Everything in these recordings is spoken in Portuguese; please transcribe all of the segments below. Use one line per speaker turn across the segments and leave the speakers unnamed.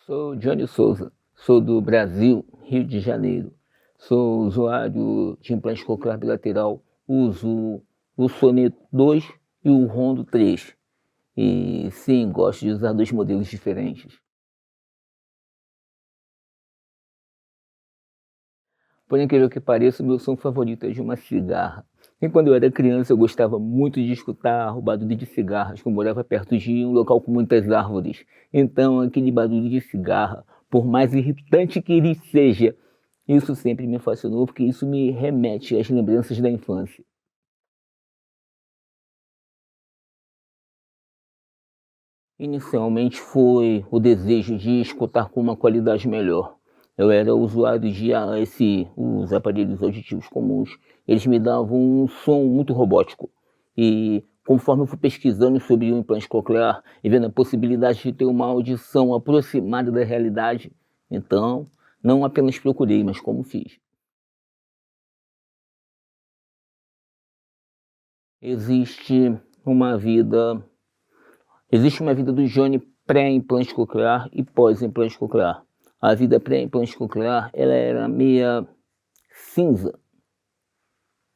Sou Johnny Souza, sou do Brasil, Rio de Janeiro. Sou usuário de implante coclear bilateral, uso o Soneto 2 e o Rondo 3. E sim, gosto de usar dois modelos diferentes. Por incrível que pareça, o meu som favorito é de uma cigarra. E quando eu era criança, eu gostava muito de escutar o barulho de cigarras, que eu morava perto de um local com muitas árvores. Então, aquele barulho de cigarra, por mais irritante que ele seja, isso sempre me fascinou, porque isso me remete às lembranças da infância. Inicialmente foi o desejo de escutar com uma qualidade melhor. Eu era usuário de os aparelhos auditivos comuns. Eles me davam um som muito robótico. E conforme eu fui pesquisando sobre o implante coclear e vendo a possibilidade de ter uma audição aproximada da realidade, então não apenas procurei, mas como fiz. Existe uma vida Existe uma vida do Johnny pré-implante coclear e pós-implante coclear. A vida pré-implante coclear, ela era meia cinza.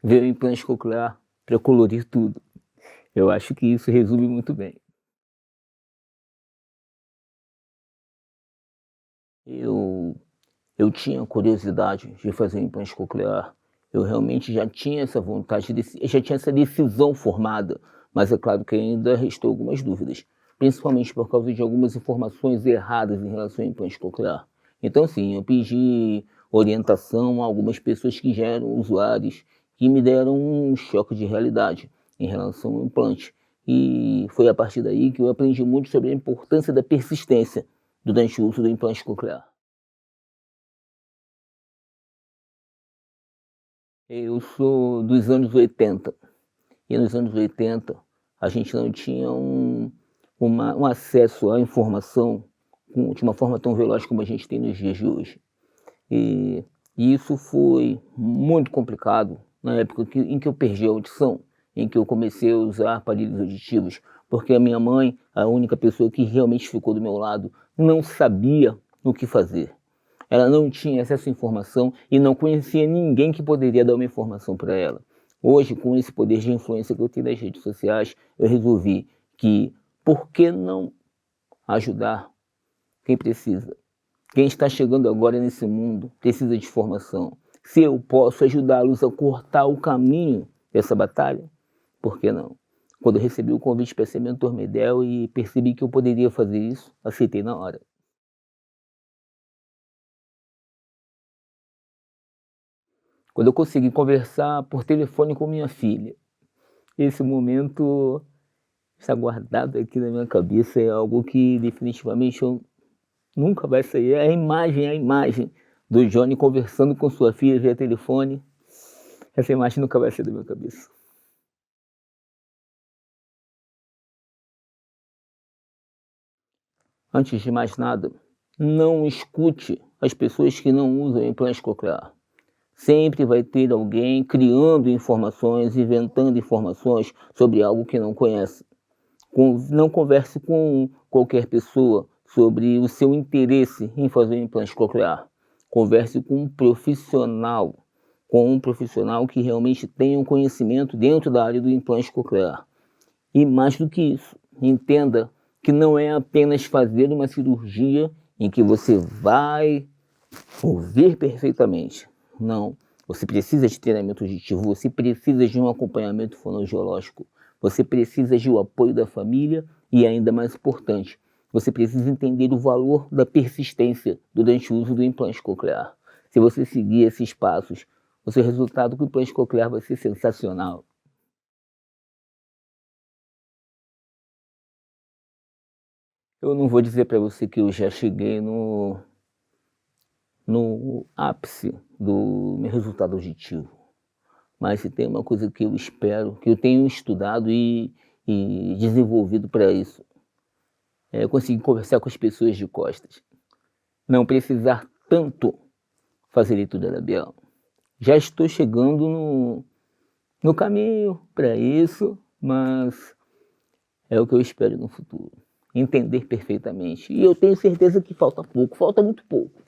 Veio o implante coclear para colorir tudo. Eu acho que isso resume muito bem. Eu, eu tinha curiosidade de fazer implante coclear. Eu realmente já tinha essa vontade, já tinha essa decisão formada. Mas é claro que ainda restou algumas dúvidas, principalmente por causa de algumas informações erradas em relação ao implante coclear. Então, sim, eu pedi orientação a algumas pessoas que já eram usuários, que me deram um choque de realidade em relação ao implante. E foi a partir daí que eu aprendi muito sobre a importância da persistência durante o uso do implante coclear. Eu sou dos anos 80. E nos anos 80 a gente não tinha um acesso à informação de uma forma tão veloz como a gente tem nos dias de hoje. E, e isso foi muito complicado na época em que eu perdi a audição, em que eu comecei a usar aparelhos auditivos, porque a minha mãe, a única pessoa que realmente ficou do meu lado, não sabia o que fazer. Ela não tinha acesso à informação e não conhecia ninguém que poderia dar uma informação para ela. Hoje, com esse poder de influência que eu tenho nas redes sociais, eu resolvi que por que não ajudar quem precisa? Quem está chegando agora nesse mundo precisa de informação. Se eu posso ajudá-los a cortar o caminho dessa batalha, por que não? Quando eu recebi o convite para ser mentor Medel e percebi que eu poderia fazer isso, aceitei na hora. Quando eu consegui conversar por telefone com minha filha, esse momento está guardado aqui na minha cabeça, é algo que definitivamente eu nunca vai sair. É a imagem do Johnny conversando com sua filha via telefone. Essa imagem nunca vai sair da minha cabeça. Antes de mais nada, não escute as pessoas que não usam implante coclear. Sempre vai ter alguém criando informações, inventando informações sobre algo que não conhece. Não converse com qualquer pessoa sobre o seu interesse em fazer um implante coclear. Converse com um profissional que realmente tenha um conhecimento dentro da área do implante coclear. E mais do que isso, entenda que não é apenas fazer uma cirurgia em que você vai ouvir perfeitamente. Não. Você precisa de treinamento auditivo, você precisa de um acompanhamento fonoaudiológico, você precisa de o apoio da família e, ainda mais importante, você precisa entender o valor da persistência durante o uso do implante coclear. Se você seguir esses passos, o seu resultado com o implante coclear vai ser sensacional. Eu não vou dizer para você que eu já cheguei no ápice do meu resultado auditivo. Mas se tem uma coisa que eu espero, que eu tenho estudado e desenvolvido para isso, é conseguir conversar com as pessoas de costas. Não precisar tanto fazer leitura labial. Já estou chegando no caminho para isso, mas é o que eu espero no futuro. entender perfeitamente. E eu tenho certeza que falta pouco, falta muito pouco.